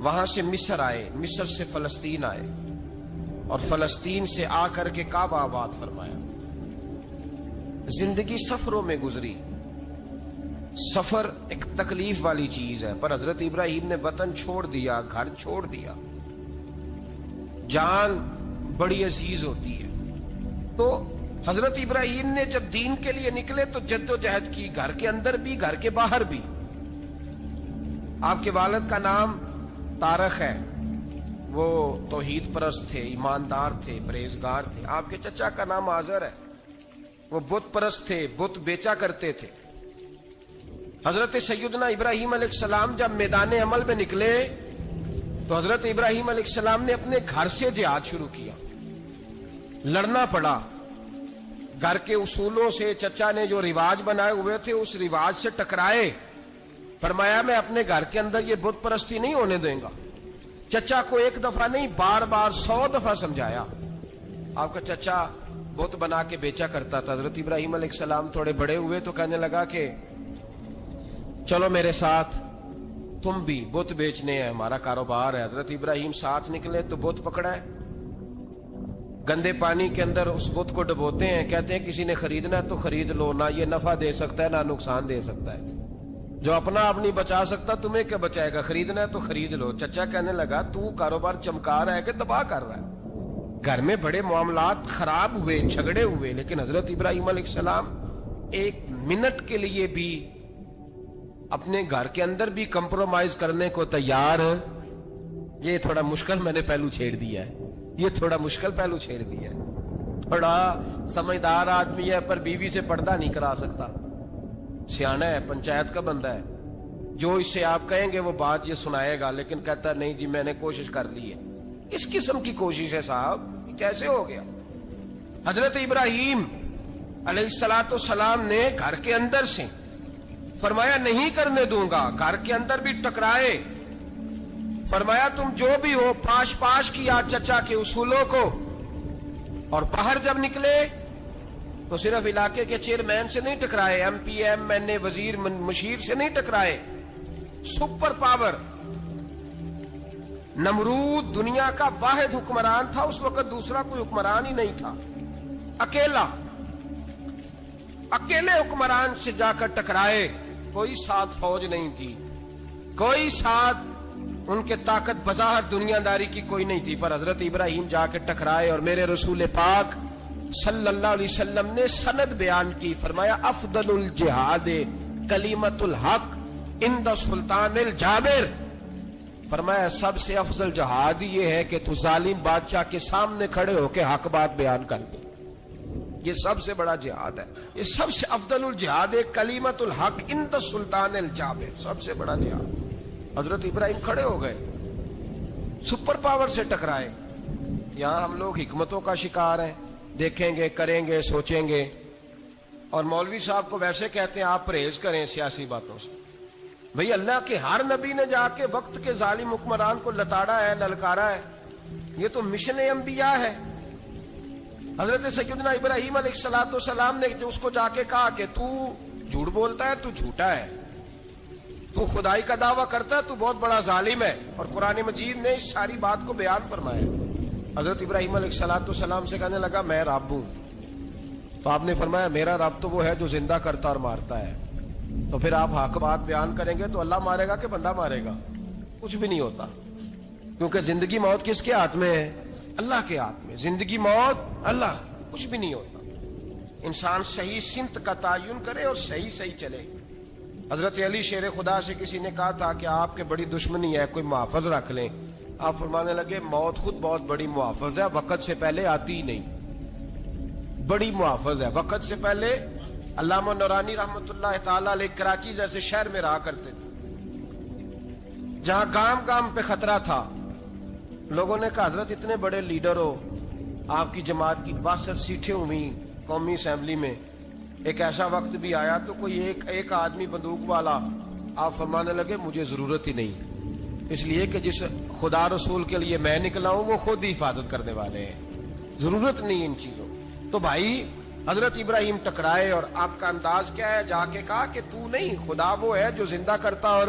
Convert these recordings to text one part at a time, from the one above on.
وہاں سے مصر آئے، مصر سے فلسطین آئے، اور فلسطین سے آ کر کے کعبہ آباد فرمایا۔ زندگی سفروں میں گزری۔ سفر ایک تکلیف والی چیز ہے، پر حضرت ابراہیم نے وطن چھوڑ دیا، گھر چھوڑ دیا۔ جان بڑی عزیز ہوتی ہے، تو حضرت ابراہیم نے جب دین کے لیے نکلے تو جد و جہد کی، گھر کے اندر بھی گھر کے باہر بھی۔ آپ کے والد کا نام طارق ہے، وہ توحید پرست تھے، ایماندار تھے، پرہیزگار تھے۔ آپ کے چچا کا نام آزر ہے، وہ بت پرست تھے، بت بیچا کرتے تھے۔ حضرت سیدنا ابراہیم علیہ السلام جب میدان عمل میں نکلے تو حضرت ابراہیم علیہ السلام نے اپنے گھر سے جہاد شروع کیا۔ لڑنا پڑا، گھر کے اصولوں سے، چچا نے جو رواج بنائے ہوئے تھے اس رواج سے ٹکرائے۔ فرمایا میں اپنے گھر کے اندر یہ بت پرستی نہیں ہونے دیں گا۔ چچا کو ایک دفعہ نہیں، بار بار 100 دفعہ سمجھایا۔ آپ کا چچا بت بنا کے بیچا کرتا تھا۔ حضرت ابراہیم علیہ السلام تھوڑے بڑے ہوئے تو کہنے لگا کہ چلو میرے ساتھ، تم بھی بت بیچنے ہیں، ہمارا کاروبار ہے۔ حضرت ابراہیم ساتھ نکلے تو بت پکڑا ہے، گندے پانی کے اندر اس بت کو ڈبوتے ہیں، کہتے ہیں کسی نے خریدنا ہے تو خرید لو، نہ یہ نفع دے سکتا ہے نہ نقصان دے سکتا ہے، جو اپنا آپ نہیں بچا سکتا تمہیں کیا بچائے گا، خریدنا ہے تو خرید لو۔ چچا کہنے لگا تو کاروبار چمکا رہا ہے کہ تباہ کر رہا ہے۔ گھر میں بڑے معاملات خراب ہوئے، جھگڑے ہوئے، لیکن حضرت ابراہیم علیہ السلام ایک منٹ کے لیے بھی اپنے گھر کے اندر بھی کمپرومائز کرنے کو تیار۔ یہ تھوڑا مشکل میں نے پہلو چھیڑ دیا ہے، یہ تھوڑا مشکل پہلو چھیڑ دیا ہے۔ بڑا سمجھدار آدمی ہے پر بیوی سے پردہ نہیں کرا سکتا، سیانا ہے، پنچایت کا بندہ ہے، جو اس سے آپ کہیں گے وہ بات یہ سنائے گا، لیکن کہتا نہیں جی میں نے کوشش کر لی ہے۔ اس قسم کی کوشش ہے صاحب، کیسے ہو گیا؟ حضرت ابراہیم علیہ السلام نے گھر کے اندر سے فرمایا نہیں کرنے دوں گا، گھر کے اندر بھی ٹکرائے۔ فرمایا تم جو بھی ہو، پاش پاش کیا چچا کے اصولوں کو، اور باہر جب نکلے تو صرف علاقے کے چیئرمین سے نہیں ٹکرائے، ایم پی ایم این اے وزیر مشیر سے نہیں ٹکرائے، سپر پاور نمرود دنیا کا واحد حکمران تھا، اس وقت دوسرا کوئی حکمران ہی نہیں تھا، اکیلے حکمران سے جا کر ٹکرائے۔ کوئی ساتھ فوج نہیں تھی، کوئی ساتھ ان کے طاقت بظاہر دنیا داری کی کوئی نہیں تھی، پر حضرت ابراہیم جا کے ٹکرائے۔ اور میرے رسول پاک صلی اللہ علیہ وسلم نے سند بیان کی، فرمایا افضل الجہاد کلمۃ الحق عند سلطان الجابر۔ فرمایا سب سے افضل جہاد یہ ہے کہ تو ظالم بادشاہ کے سامنے کھڑے ہو کے حق بات بیان کر دے، یہ سب سے بڑا جہاد ہے، یہ سب سے افضل الجہاد ہے کلمۃ الحق عند سلطان الجابر، سب سے بڑا جہاد۔ حضرت ابراہیم کھڑے ہو گئے، سپر پاور سے ٹکرائے۔ یہاں ہم لوگ حکمتوں کا شکار ہیں، دیکھیں گے، کریں گے، سوچیں گے، اور مولوی صاحب کو ویسے کہتے ہیں آپ پرہیز کریں سیاسی باتوں سے۔ بھئی اللہ کے ہر نبی نے جا کے وقت کے ظالم حکمران کو لتاڑا ہے، للکارا ہے، یہ تو مشن انبیاء ہے۔ حضرت سیدنا ابراہیم علیہ السلام نے جو اس کو جا کے کہا کہ تو جھوٹ بولتا ہے، تو جھوٹا ہے، تو خدائی کا دعویٰ کرتا ہے، تو بہت بڑا ظالم ہے، اور قرآن مجید نے اس ساری بات کو بیان فرمایا۔ حضرت ابراہیم علیہ السلام سے کہنے لگا میں رب ہوں، تو آپ نے فرمایا میرا رب تو وہ ہے جو زندہ کرتا اور مارتا ہے۔ تو پھر آپ حق بات بیان کریں گے تو اللہ مارے گا کہ بندہ مارے گا؟ کچھ بھی نہیں ہوتا، کیونکہ زندگی موت کس کے ہاتھ میں ہے؟ اللہ کے ہاتھ میں۔ زندگی موت اللہ، کچھ بھی نہیں ہوتا۔ انسان صحیح سمت کا تعین کرے اور صحیح چلے۔ حضرت علی شیر خدا سے کسی نے کہا تھا کہ آپ کے بڑی دشمنی ہے، کوئی محافظ رکھ لیں۔ آپ فرمانے لگے موت خود بہت بڑی محافظ ہے، وقت سے پہلے آتی ہی نہیں، بڑی محافظ ہے، وقت سے پہلے۔ علامہ نورانی رحمت اللہ تعالی علیہ کراچی جیسے شہر میں رہا کرتے تھے، جہاں گام گام پہ خطرہ تھا۔ لوگوں نے کہا حضرت اتنے بڑے لیڈر ہو، آپ کی جماعت کی 62 سیٹیں ہوئی قومی اسمبلی میں، ایک ایسا وقت بھی آیا تو کوئی ایک آدمی بندوق والا۔ آپ فرمانے لگے مجھے ضرورت ہی نہیں، اس لیے کہ جس خدا رسول کے لیے میں نکلا ہوں وہ خود ہی حفاظت کرنے والے ہیں، ضرورت نہیں ان چیزوں۔ تو بھائی حضرت ابراہیم ٹکرائے، اور آپ کا انداز کیا ہے؟ جا کے کہا کہ تو نہیں، خدا وہ ہے جو زندہ کرتا اور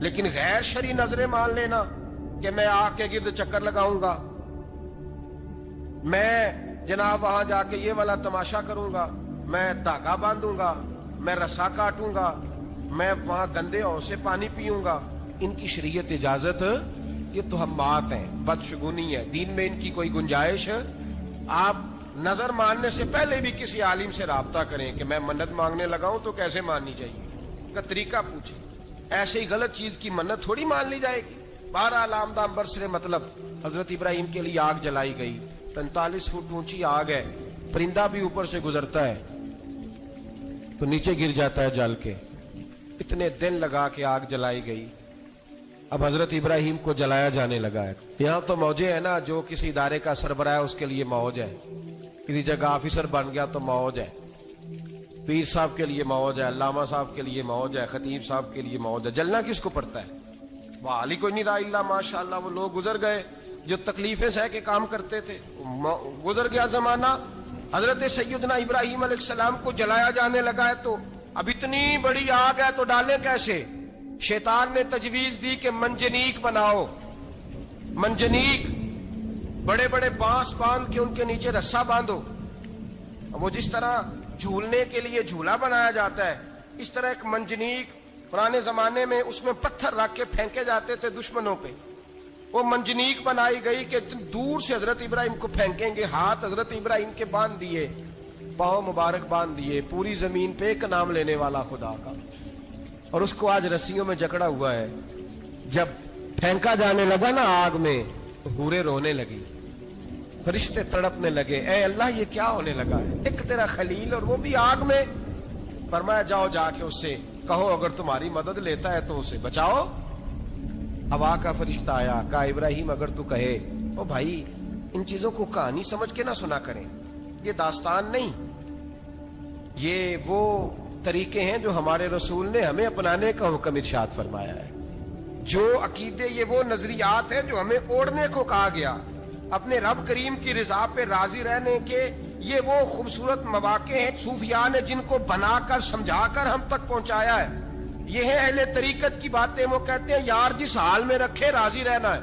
لیکن غیر شرعی نظریں مان لینا کہ میں آگ کے گرد چکر لگاؤں گا، میں جناب وہاں جا کے یہ والا تماشا کروں گا، میں دھاگا باندھوں گا، میں رسا کاٹوں گا، میں وہاں گندے ہوں سے پانی پیوں گا، ان کی شریعت اجازت؟ یہ توہمات ہیں، بدشگونی ہے، دین میں ان کی کوئی گنجائش؟ آپ نظر ماننے سے پہلے بھی کسی عالم سے رابطہ کریں کہ میں منت مانگنے لگا ہوں تو کیسے ماننی چاہیے کا طریقہ پوچھیں، ایسے ہی غلط چیز کی منت تھوڑی مان لی جائے گی۔ بہرحال آمدام برسرے مطلب حضرت ابراہیم کے لیے آگ جلائی گئی، 45 فٹ اونچی آگ ہے، پرندہ بھی اوپر سے گزرتا ہے تو نیچے گر جاتا ہے جل کے، اتنے دن لگا کے آگ جلائی گئی۔ اب حضرت ابراہیم کو جلایا جانے لگا ہے۔ یہاں تو موجیں ہے نا، جو کسی ادارے کا سربراہ ہے اس کے لیے موج ہے، کسی جگہ آفیسر بن گیا تو موج ہے، پیر صاحب کے لیے موج ہے، علامہ صاحب کے لیے موج ہے، خطیب صاحب کے لیے موج ہے۔ جلنا کس کو پڑتا ہے؟ وہ علی کوئی نہیں رہا اللہ ماشاءاللہ، وہ لوگ گزر گئے جو تکلیفیں سہ کے کام کرتے تھے، گزر گیا زمانہ۔ حضرت سیدنا ابراہیم علیہ السلام کو جلایا جانے لگا ہے تو اب اتنی بڑی آگ ہے تو ڈالیں کیسے؟ شیطان نے تجویز دی کہ منجنیق بناؤ، منجنیق، بڑے بڑے بانس باندھ کے ان کے نیچے رسا باندھو۔ وہ جس طرح جھولنے کے لیے جھولا بنایا جاتا ہے، اس طرح ایک منجنیق پرانے زمانے میں اس میں پتھر رکھ کے پھینکے جاتے تھے دشمنوں پہ، وہ منجنیق بنائی گئی کہ دور سے حضرت ابراہیم کو پھینکیں گے۔ ہاتھ حضرت ابراہیم کے باندھ دیے، پاؤں مبارک باندھ دیے، پوری زمین پہ ایک نام لینے والا خدا کا، اور اس کو آج رسیوں میں جکڑا ہوا ہے۔ جب پھینکا جانے لگا نا آگ میں تو حوریں رونے لگی، فرشتے تڑپنے لگے، اے اللہ یہ کیا ہونے لگا ہے؟ ایک تیرا خلیل اور وہ بھی آگ میں۔ فرمایا جاؤ جا کے اس سے کہو اگر تمہاری مدد لیتا ہے تو اسے بچاؤ۔ ہوا کا فرشتہ آیا، کہا ابراہیم اگر تو کہے، او بھائی ان چیزوں کو کہانی سمجھ کے نہ سنا کریں، یہ داستان نہیں، یہ وہ طریقے ہیں جو ہمارے رسول نے ہمیں اپنانے کا حکم ارشاد فرمایا ہے، جو عقیدے، یہ وہ نظریات ہیں جو ہمیں اوڑھنے کو کہا گیا۔ اپنے رب کریم کی رضا پہ راضی رہنے کے یہ وہ خوبصورت مواقع ہیں صوفیاء نے جن کو بنا کر سمجھا کر ہم تک پہنچایا ہے۔ یہ ہے اہل طریقت کی باتیں، وہ کہتے ہیں یار جس حال میں رکھے راضی رہنا ہے۔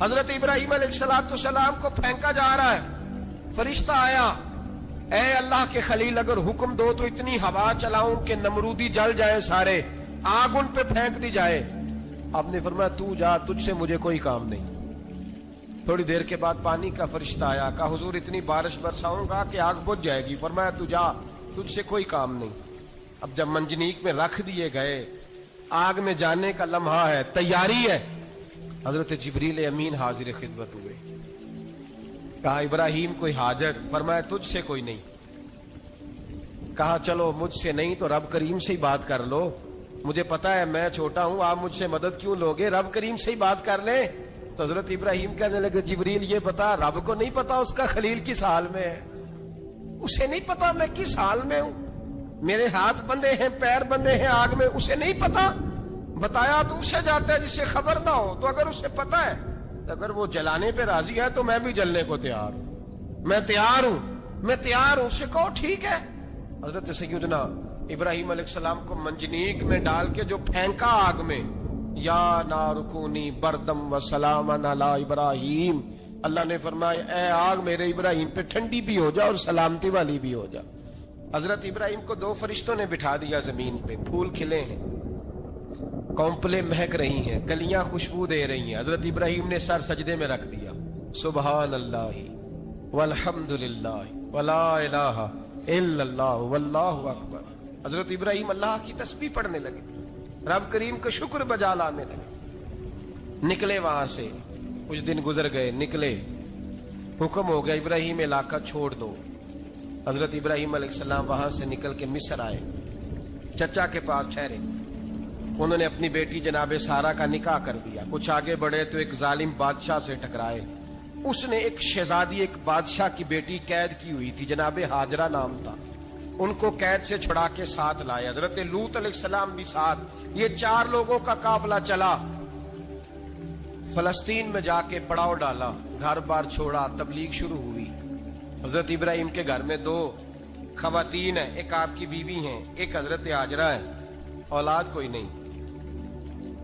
حضرت ابراہیم علیہ السلام کو پھینکا جا رہا ہے، فرشتہ آیا، اے اللہ کے خلیل اگر حکم دو تو اتنی ہوا چلاؤں کہ نمرودی جل جائیں سارے، آگ ان پہ پھینک دی جائے۔ آپ نے فرمایا تو جا، تجھ سے مجھے کوئی کام نہیں۔ تھوڑی دیر کے بعد پانی کا فرشتہ آیا، کہا حضور اتنی بارش برساؤں گا کہ آگ بجھ جائے گی۔ فرمایا تو جا، تجھ سے کوئی کام نہیں۔ اب جب منجنیق میں رکھ دیے گئے، آگ میں جانے کا لمحہ ہے، تیاری ہے، حضرت جبریل امین حاضر خدمت ہوئے، کہا ابراہیم کوئی حاجت؟ فرمایا تجھ سے کوئی نہیں۔ کہا چلو مجھ سے نہیں تو رب کریم سے ہی بات کر لو، مجھے پتا ہے میں چھوٹا ہوں، آپ مجھ سے مدد کیوں لوگے، رب کریم سے ہی بات کر لیں۔ تو حضرت ابراہیم کہنے لگے جبریل یہ بتا، رب کو نہیں پتا اس کا خلیل کس حال میں ہے، اسے نہیں پتا میں کس حال میں ہوں، میرے ہاتھ بندھے ہیں، پیر بندھے ہیں آگ میں، اسے نہیں پتا۔ بتایا تو اسے جاتا ہے جسے خبر نہ ہو، تو اگر اسے پتا ہے، اگر وہ جلانے پہ راضی ہے تو میں بھی جلنے کو تیار ہوں، میں تیار ہوں، میں تیار ہوں، اسے کہو ٹھیک ہے۔ حضرت سیدنا ابراہیم علیہ السلام کو منجنیق میں ڈال کے جو پھینکا آگ میں، یا نار کونی بردم و سلاما علی ابراہیم، اللہ نے فرمایا اے آگ میرے ابراہیم پہ ٹھنڈی بھی ہو جا اور سلامتی والی بھی ہو جا۔ حضرت ابراہیم کو دو فرشتوں نے بٹھا دیا زمین پہ، پھول کھلے ہیں، کونپلیں مہک رہی ہیں، کلیاں خوشبو دے رہی ہیں۔ حضرت ابراہیم نے سر سجدے میں رکھ دیا، سبحان اللہ والحمد للہ ولا الہ الا اللہ واللہ اکبر۔ حضرت ابراہیم اللہ کی تسبیح پڑھنے لگے، رب کریم کا شکر بجا لانے لگے۔ نکلے وہاں سے، کچھ دن گزر گئے، نکلے، حکم ہو گیا ابراہیم علاقہ چھوڑ دو۔ حضرت ابراہیم علیہ السلام وہاں سے نکل کے مصر آئے، چچا کے پاس ٹھہرے، انہوں نے اپنی بیٹی جناب سارہ کا نکاح کر دیا۔ کچھ آگے بڑھے تو ایک ظالم بادشاہ سے ٹکرائے، اس نے ایک شہزادی، ایک بادشاہ کی بیٹی قید کی ہوئی تھی، جناب ہاجرہ نام تھا، ان کو قید سے چھڑا کے ساتھ لائے۔ حضرت لوط علیہ السلام بھی ساتھ، یہ 4 لوگوں کا قافلہ چلا، فلسطین میں جا کے پڑاؤ ڈالا، گھر بار چھوڑا، تبلیغ شروع ہوئی۔ حضرت ابراہیم کے گھر میں 2 خواتین ہیں، ایک آپ کی بیوی ہیں، ایک حضرت ہاجرہ ہے، اولاد کوئی نہیں۔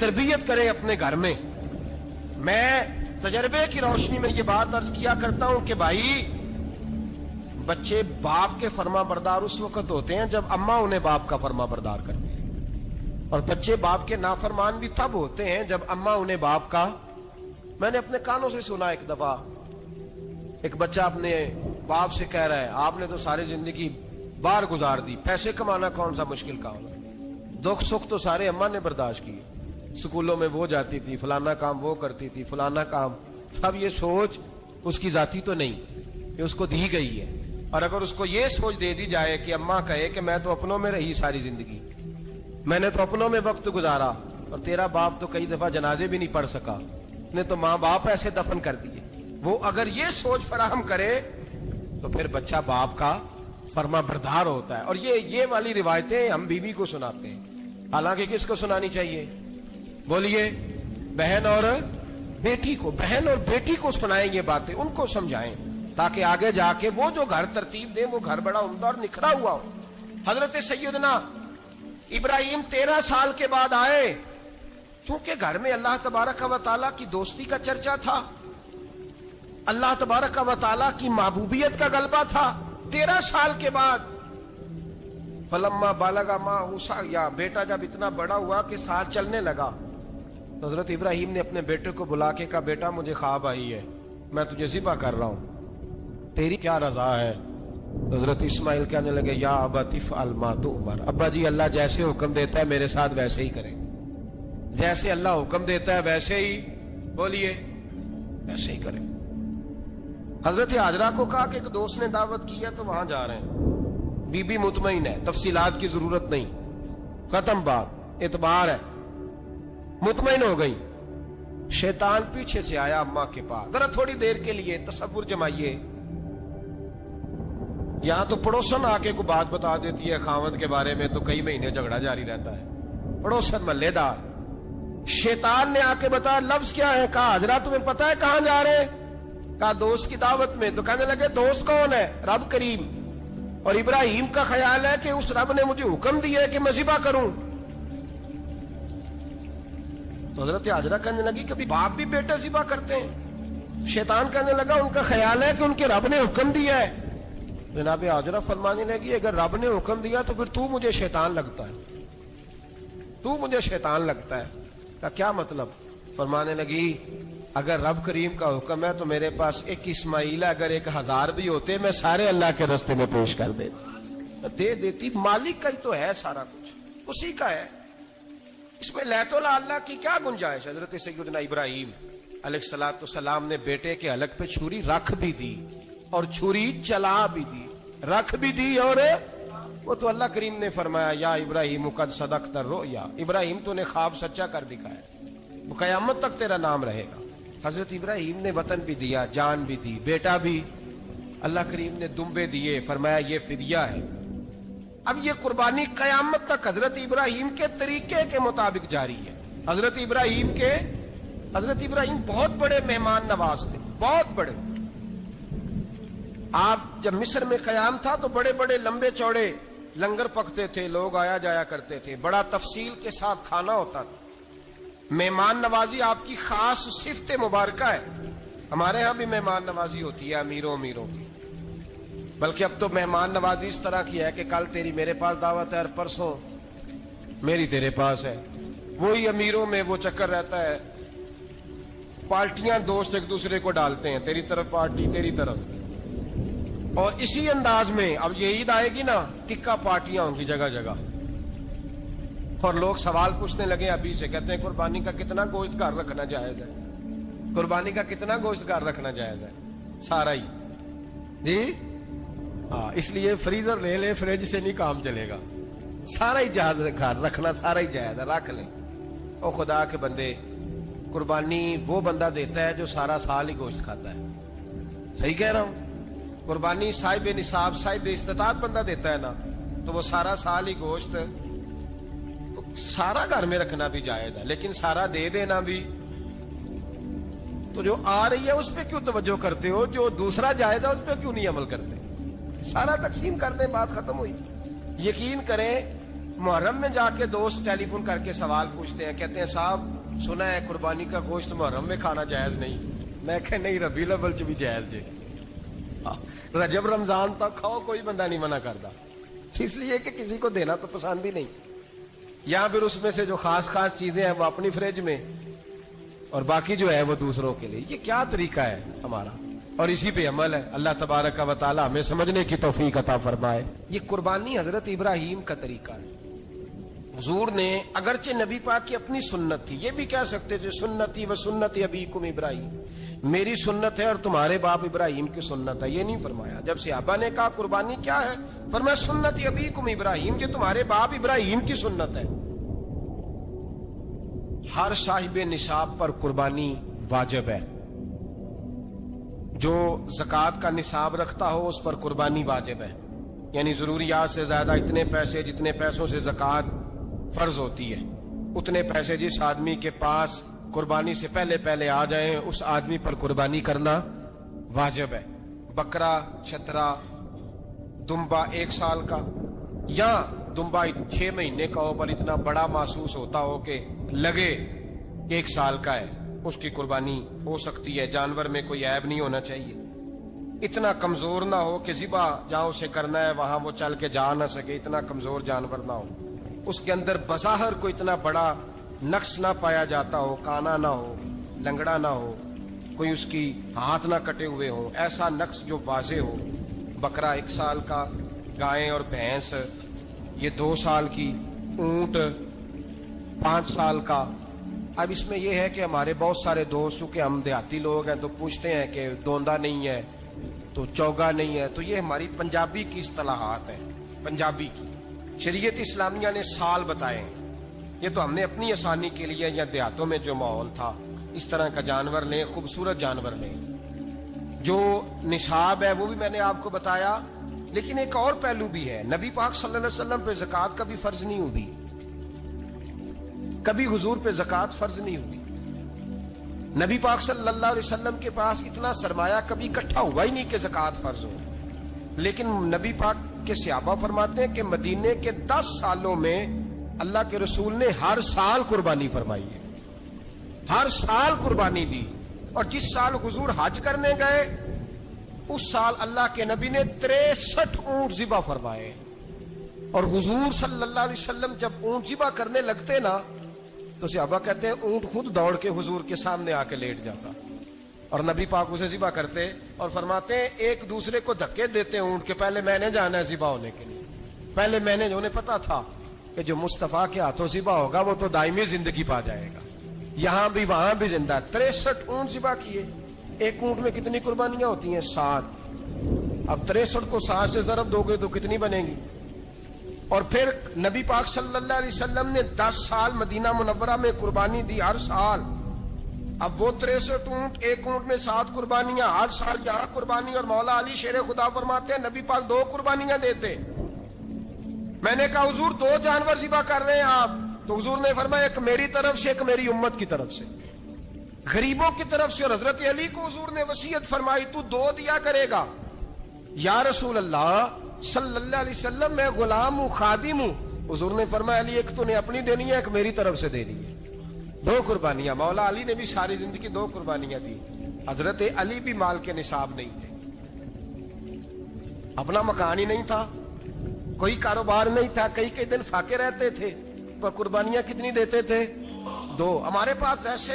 تربیت کریں اپنے گھر میں. میں تجربے کی روشنی میں یہ بات عرض کیا کرتا ہوں کہ بھائی بچے باپ کے فرما بردار اس وقت ہوتے ہیں جب اماں انہیں باپ کا فرما بردار کرتے ہیں، اور بچے باپ کے نافرمان بھی تب ہوتے ہیں جب اماں انہیں باپ کا. میں نے اپنے کانوں سے سنا ایک دفعہ ایک بچہ اپنے باپ سے کہہ رہا ہے آپ نے تو ساری زندگی باہر گزار دی، پیسے کمانا کون سا مشکل کام ہے، دکھ سکھ تو سارے اماں نے برداشت کیے، اسکولوں میں وہ جاتی تھی، فلانا کام وہ کرتی تھی، فلانا کام. اب یہ سوچ اس کی ذاتی تو نہیں، یہ اس کو دی گئی ہے. اور اگر اس کو یہ سوچ دے دی جائے کہ اماں کہے کہ میں تو اپنوں میں رہی ساری زندگی، میں نے تو اپنوں میں وقت گزارا، اور تیرا باپ تو کئی دفعہ جنازے بھی نہیں پڑھ سکا، نے تو ماں باپ ایسے دفن کر دیے، وہ اگر یہ سوچ فراہم کرے تو پھر بچہ باپ کا فرما بردار ہوتا ہے. اور یہ والی روایتیں ہم بیوی کو سناتے ہیں، حالانکہ کس کو سنانی چاہیے؟ بولیے. بہن اور بیٹی کو. بہن اور بیٹی کو سنائیں یہ باتیں، ان کو سمجھائیں تاکہ آگے جا کے وہ جو گھر ترتیب دیں وہ گھر بڑا عمدہ اور نکھرا ہوا ہو. حضرت سیدنا ابراہیم 13 سال کے بعد آئے، چونکہ گھر میں اللہ تبارک و تعالیٰ کی دوستی کا چرچا تھا، اللہ تبارک و تعالیٰ کی محبوبیت کا غلبہ تھا. 13 سال کے بعد فلما بالغ معه سعیا، بیٹا جب اتنا بڑا ہوا کہ ساتھ چلنے لگا، تو حضرت ابراہیم نے اپنے بیٹے کو بلا کے کہا بیٹا مجھے خواب آئی ہے، میں تجھے ذبح کر رہا ہوں، تیری کیا رضا ہے؟ حضرت اسماعیل کہنے لگے یا ابت افعل ما تؤمر، ابا جی اللہ جیسے حکم دیتا ہے میرے ساتھ ویسے ہی کریں، جیسے اللہ حکم دیتا ہے ویسے ہی، بولیے ویسے ہی کریں. حضرت حاجرہ کو کہا کہ ایک دوست نے دعوت کی ہے تو وہاں جا رہے ہیں. بی بی مطمئن ہے، تفصیلات کی ضرورت نہیں، ختم بات، اعتبار ہے، مطمئن ہو گئی. شیطان پیچھے سے آیا اماں کے پاس. ذرا تھوڑی دیر کے لیے تصور جمائیے، یہاں تو پڑوسن آ کے کوئی بات بتا دیتی ہے خاوند کے بارے میں تو کئی مہینے جھگڑا جاری رہتا ہے، پڑوسن محلے دار. شیطان نے آ کے بتایا لفظ کیا ہے؟ کہا حاجرہ تمہیں پتا ہے کہاں جا رہے ہیں؟ کہا دوست کی دعوت میں. تو کہنے لگے دوست کون ہے؟ رب کریم. اور ابراہیم کا خیال ہے کہ اس رب نے مجھے حکم دیا ہے کہ میں ذبح کروں. تو حضرت حاجرہ کہنے لگی کبھی باپ بھی بیٹے ذبح کرتے ہیں؟ شیطان کہنے لگا ان کا خیال ہے کہ ان کے رب نے حکم دیا ہے. جناب حاجرہ فرمانے لگی اگر رب نے حکم دیا تو پھر تو مجھے شیطان لگتا ہے، تو مجھے شیطان لگتا ہے. کا کیا مطلب؟ فرمانے لگی اگر رب کریم کا حکم ہے تو میرے پاس ایک اسماعیل ہے، اگر 1000 بھی ہوتے میں سارے اللہ کے راستے میں پیش کر دے دیتی. مالک کا ہی تو ہے سارا کچھ، اسی کا ہے، اس میں لیت اللہ کی کیا گنجائش؟ حضرت سیدنا ابراہیم علیہ السلام نے بیٹے کے حلق پہ چھری رکھ بھی دی اور چھری چلا بھی دی، رکھ بھی دی، اور وہ تو اللہ کریم نے فرمایا یا ابراہیم قد صدقت الرؤیا، ابراہیم تو نے خواب سچا کر دکھایا، وہ قیامت تک تیرا نام رہے گا. حضرت ابراہیم نے وطن بھی دیا، جان بھی دی، بیٹا بھی. اللہ کریم نے دمبے دیے، فرمایا یہ فدیہ ہے. اب یہ قربانی قیامت تک حضرت ابراہیم کے طریقے کے مطابق جاری ہے. حضرت ابراہیم بہت بڑے مہمان نواز تھے، بہت بڑے. آپ جب مصر میں قیام تھا تو بڑے بڑے لمبے چوڑے لنگر پکتے تھے، لوگ آیا جایا کرتے تھے، بڑا تفصیل کے ساتھ کھانا ہوتا تھا. مہمان نوازی آپ کی خاص صفت مبارکہ ہے. ہمارے ہاں بھی مہمان نوازی ہوتی ہے امیروں کی، بلکہ اب تو مہمان نوازی اس طرح کی ہے کہ کل تیری میرے پاس دعوت ہے اور پرسوں میری تیرے پاس ہے. وہی امیروں میں وہ چکر رہتا ہے، پارٹیاں دوست ایک دوسرے کو ڈالتے ہیں، تیری طرف پارٹی تیری طرف. اور اسی انداز میں اب یہ عید آئے گی نا، ٹکا پارٹیاں ہوں گی جگہ جگہ، اور لوگ سوال پوچھنے لگے ابھی سے، کہتے ہیں قربانی کا کتنا گوشت گھر رکھنا جائز ہے؟ قربانی کا کتنا گوشت گھر رکھنا جائز ہے؟ سارا ہی جی ہاں. اس لیے فریزر لے لے، فریج سے نہیں کام چلے گا، سارا ہی جہاز گھر رکھنا سارا ہی جائز ہے، رکھ لیں. او خدا کے بندے، قربانی وہ بندہ دیتا ہے جو سارا سال ہی گوشت کھاتا ہے. صحیح کہہ رہا ہوں؟ قربانی صاحب نصاب صاحب استطاعت بندہ دیتا ہے نا، تو وہ سارا سال ہی گوشت تو سارا گھر میں رکھنا بھی جائز ہے، لیکن سارا دے دینا بھی. تو جو آ رہی ہے اس پہ کیوں توجہ کرتے ہو؟ جو دوسرا جائز ہے اس پہ کیوں نہیں عمل کرتے؟ سارا تقسیم کر دیں، بات ختم ہوئی. یقین کریں محرم میں جا کے دوست ٹیلی فون کر کے سوال پوچھتے ہیں, کہتے ہیں صاحب سنا ہے قربانی کا گوشت محرم میں کھانا جائز نہیں. میں کہ نہیں, ربیع الاول چ بھی جائز جے, رجب رمضان تک کھاؤ, کوئی بندہ نہیں منع کرتا, اس لیے کہ کسی کو دینا تو پسند ہی نہیں. یا پھر اس میں سے جو خاص خاص چیزیں ہیں وہ اپنی فریج میں, اور باقی جو ہے وہ دوسروں کے لیے. یہ کیا طریقہ ہے ہمارا, اور اسی پہ عمل ہے. اللہ تبارک و تعالی ہمیں سمجھنے کی توفیق عطا فرمائے. یہ قربانی حضرت ابراہیم کا طریقہ ہے. حضور نے اگرچہ نبی پاک کی اپنی سنت تھی, یہ بھی کہہ سکتے تھے سنتی و سنت ابیکم ابراہیم, میری سنت ہے اور تمہارے باپ ابراہیم کی سنت ہے. یہ نہیں فرمایا. جب صحابہ نے کہا قربانی کیا ہے, فرمایا سنت ابیکم ابراہیم, یہ تمہارے باپ ابراہیم کی سنت ہے. ہر صاحب نصاب پر قربانی واجب ہے. جو زکوٰۃ کا نصاب رکھتا ہو اس پر قربانی واجب ہے. یعنی ضروریات سے زیادہ اتنے پیسے, جتنے پیسوں سے زکوٰۃ فرض ہوتی ہے, اتنے پیسے جس آدمی کے پاس قربانی سے پہلے آ جائیں اس آدمی پر قربانی کرنا واجب ہے. بکرا, چھترا, دمبا 1 سال کا, یا دمبا 6 مہینے کا ہو پر اتنا بڑا محسوس ہوتا ہو کہ لگے 1 سال کا ہے, اس کی قربانی ہو سکتی ہے. جانور میں کوئی عیب نہیں ہونا چاہیے, اتنا کمزور نہ ہو کہ ذبح جہاں اسے کرنا ہے وہاں وہ چل کے جا نہ سکے, اتنا کمزور جانور نہ ہو. اس کے اندر بظاہر کوئی اتنا بڑا نقص نہ پایا جاتا ہو, کانا نہ ہو, لنگڑا نہ ہو, کوئی اس کی ہاتھ نہ کٹے ہوئے ہو, ایسا نقص جو واضح ہو. بکرا 1 سال کا, گائیں اور بھینس یہ 2 سال کی, اونٹ 5 سال کا. اب اس میں یہ ہے کہ ہمارے بہت سارے دوست, چونکہ ہم دیہاتی لوگ ہیں, تو پوچھتے ہیں کہ دوندا نہیں ہے تو چوگا نہیں ہے. تو یہ ہماری پنجابی کی اصطلاحات ہیں, پنجابی کی. شریعت اسلامیہ نے سال بتائے ہیں, یہ تو ہم نے اپنی آسانی کے لیے, یا دیہاتوں میں جو ماحول تھا اس طرح کا جانور لیں, خوبصورت جانور لیں. جو نصاب ہے وہ بھی میں نے آپ کو بتایا. لیکن ایک اور پہلو بھی ہے, نبی پاک صلی اللہ علیہ وسلم پہ زکوٰۃ کبھی فرض نہیں ہوئی, کبھی حضور پہ زکوٰۃ فرض نہیں ہوئی. نبی پاک صلی اللہ علیہ وسلم کے پاس اتنا سرمایہ کبھی اکٹھا ہوا ہی نہیں کہ زکوٰۃ فرض ہو. لیکن نبی پاک کے صحابہ فرماتے ہیں کہ مدینے کے 10 سالوں میں اللہ کے رسول نے ہر سال قربانی فرمائی ہے, ہر سال قربانی دی. اور جس سال حضور حج کرنے گئے اس سال اللہ کے نبی نے 63 اونٹ ذبح فرمائے. اور حضور صلی اللہ علیہ وسلم جب اونٹ ذبح کرنے لگتے نا تو صحابہ کہتے ہیں اونٹ خود دوڑ کے حضور کے سامنے آ کے لیٹ جاتا, اور نبی پاک اسے ذبح کرتے اور فرماتے ہیں ایک دوسرے کو دھکے دیتے اونٹ کے, پہلے میں نے جانا ہے ذبح ہونے کے لیے, پہلے میں نے, انہیں پتا تھا کہ جو مصطفیٰ کے ہاتھوں ذبح ہوگا وہ تو دائمی زندگی پا جائے گا, یہاں بھی وہاں بھی زندہ. 63 اونٹ ذبح کیے. ایک اونٹ میں کتنی قربانیاں ہوتی ہیں؟ 7. اب 63 کو 7 سے ضرب دو گے تو کتنی بنے گی؟ اور پھر نبی پاک صلی اللہ علیہ وسلم نے 10 سال مدینہ منورہ میں قربانی دی, ہر سال. اب وہ 63 اونٹ, ایک اونٹ میں 7 قربانیاں, ہر سال یہاں قربانی. اور مولا علی شیر خدا فرماتے ہیں نبی پاک 2 قربانیاں دیتے. میں نے کہا حضور 2 جانور ذبح کر رہے ہیں آپ, تو حضور نے فرمایا ایک میری طرف سے, ایک میری امت کی طرف سے, غریبوں کی طرف سے. اور حضرت علی کو حضور نے وصیت فرمائی تو 2 دیا کرے گا. یا رسول اللہ صلی اللہ علیہ وسلم میں غلام ہوں, خادم ہوں. حضور نے فرمایا علی ایک تو نے اپنی دینی ہے, ایک میری طرف سے دینی ہے. 2 قربانیاں. مولا علی نے بھی ساری زندگی 2 قربانیاں دی. حضرت علی بھی مال کے نصاب نہیں تھے, اپنا مکان ہی نہیں تھا, کوئی کاروبار نہیں تھا, کئی دن فاقے رہتے تھے, پر قربانیاں کتنی دیتے تھے؟ 2. ہمارے پاس ویسے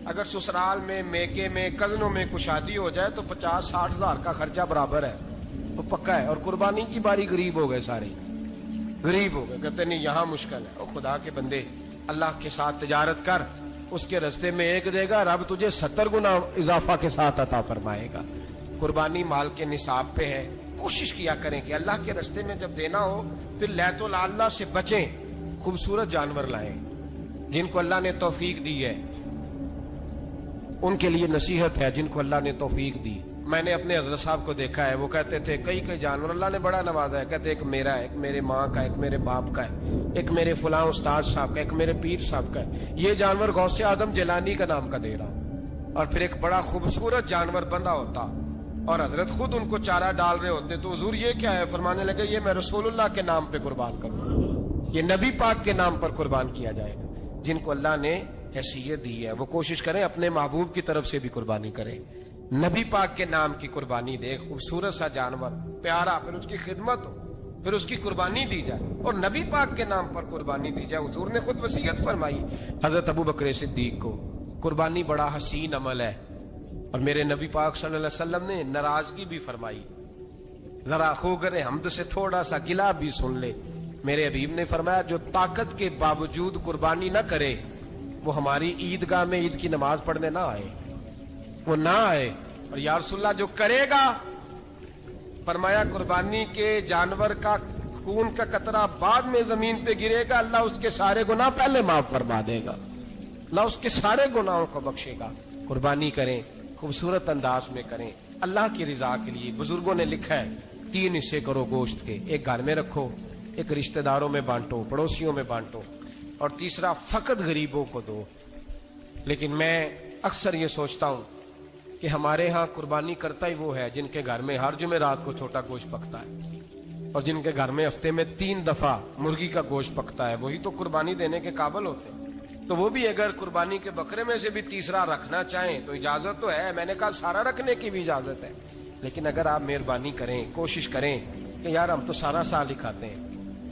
اگر سسرال میں, میکے میں, کزنوں میں کچھ شادی ہو جائے تو 50-60 ہزار کا خرچہ برابر ہے, وہ پکا ہے. اور قربانی کی باری غریب ہو گئے, سارے غریب ہو گئے, کہتے نہیں یہاں مشکل ہے. اور خدا کے بندے اللہ کے ساتھ تجارت کر, اس کے رستے میں 1 دے گا, رب تجھے 70 گنا اضافہ کے ساتھ عطا فرمائے گا. قربانی مال کے نصاب پہ ہے. کوشش کیا کریں کہ اللہ کے رستے میں جب دینا ہو پھر لیت اللہ سے بچیں, خوبصورت جانور لائیں. جن کو اللہ نے توفیق دی ہے ان کے لیے نصیحت ہے, جن کو اللہ نے توفیق دی. میں نے اپنے حضرت صاحب کو دیکھا ہے, وہ کہتے تھے کئی جانور اللہ نے بڑا نوازا ہے. کہتے ایک میرا ہے, ایک میرے ماں کا, ایک میرے باپ کا ہے, ایک میرے فلاں استاد صاحب کا, ایک میرے پیر صاحب کا ہے. یہ جانور غوث اعظم جیلانی کا نام کا دے رہا ہوں. اور پھر ایک بڑا خوبصورت جانور بندہ ہوتا اور حضرت خود ان کو چارہ ڈال رہے ہوتے. تو حضور یہ کیا ہے؟ فرمانے لگے یہ میں رسول اللہ کے نام پہ قربان کروں. یہ نبی پاک کے نام پر قربان کیا جائے گا. جن کو اللہ نے حیثیت دی ہے وہ کوشش کریں اپنے محبوب کی طرف سے بھی قربانی کریں. نبی پاک کے نام کی قربانی دے, خوبصورت سا جانور پیارا, پھر اس کی خدمت ہو, پھر اس کی قربانی دی جائے اور نبی پاک کے نام پر قربانی دی جائے. حضور نے خود وصیت فرمائی حضرت ابو بکر صدیق کو, قربانی بڑا حسین عمل ہے. اور میرے نبی پاک صلی اللہ علیہ وسلم نے ناراضگی بھی فرمائی, ذرا خوگر حمد سے تھوڑا سا گلا بھی سن لے. میرے حبیب نے فرمایا جو طاقت کے باوجود قربانی نہ کرے وہ ہماری عیدگاہ میں عید کی نماز پڑھنے نہ آئے, وہ نہ آئے. اور یا رسول اللہ جو کرے گا, فرمایا قربانی کے جانور کا خون کا قطرہ بعد میں زمین پہ گرے گا, اللہ اس کے سارے گناہ پہلے معاف فرما دے گا, اللہ اس کے سارے گناہوں کو بخشے گا. قربانی کریں, خوبصورت انداز میں کریں, اللہ کی رضا کے لیے. بزرگوں نے لکھا ہے 3 حصے کرو گوشت کے, ایک گھر میں رکھو, ایک رشتہ داروں میں بانٹو, پڑوسیوں میں بانٹو, اور تیسرا فقط غریبوں کو دو. لیکن میں اکثر یہ سوچتا ہوں کہ ہمارے ہاں قربانی کرتا ہی وہ ہے جن کے گھر میں ہر جمعرات کو چھوٹا گوشت پکتا ہے, اور جن کے گھر میں ہفتے میں 3 دفعہ مرغی کا گوشت پکتا ہے, وہی تو قربانی دینے کے قابل ہوتے ہیں. تو وہ بھی اگر قربانی کے بکرے میں سے بھی تیسرا رکھنا چاہیں تو اجازت تو ہے, میں نے کہا سارا رکھنے کی بھی اجازت ہے. لیکن اگر آپ مہربانی کریں, کوشش کریں کہ یار ہم تو سارا سال ہی کھاتے ہیں,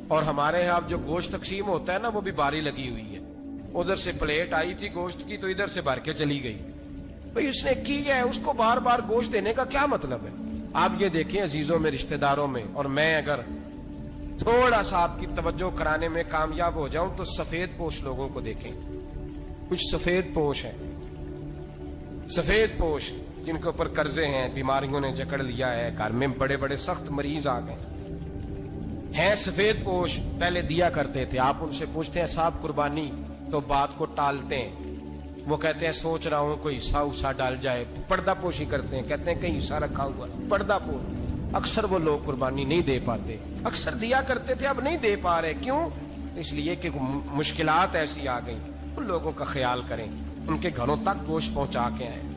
اور ہمارے یہاں جو گوشت تقسیم ہوتا ہے نا وہ بھی باری لگی ہوئی ہے, ادھر سے پلیٹ آئی تھی گوشت کی تو ادھر سے بھر کے چلی گئی. بھئی اس نے کی ہے, اس کو بار بار گوشت دینے کا کیا مطلب ہے؟ آپ یہ دیکھیں عزیزوں میں, رشتہ داروں میں, اور میں اگر تھوڑا سا آپ کی توجہ کرانے میں کامیاب ہو جاؤں تو سفید پوش لوگوں کو دیکھیں. کچھ سفید پوش ہیں, سفید پوش جن کے اوپر قرضے ہیں, بیماریوں نے جکڑ لیا ہے, گھر میں بڑے بڑے سخت مریض آ گئے ہیں. سفید پوش پہلے دیا کرتے تھے, آپ ان سے پوچھتے ہیں صاحب قربانی, تو بات کو ٹالتے ہیں. وہ کہتے ہیں سوچ رہا ہوں کوئی حصہ ڈال جائے. پردہ پوشی کرتے ہیں, کہتے ہیں کہیں حصہ رکھا ہوا, پردہ پوش. اکثر وہ لوگ قربانی نہیں دے پاتے, اکثر دیا کرتے تھے اب نہیں دے پا رہے. کیوں؟ اس لیے کہ مشکلات ایسی آ گئیں. ان لوگوں کا خیال کریں, ان کے گھروں تک گوشت پہنچا کے آئیں.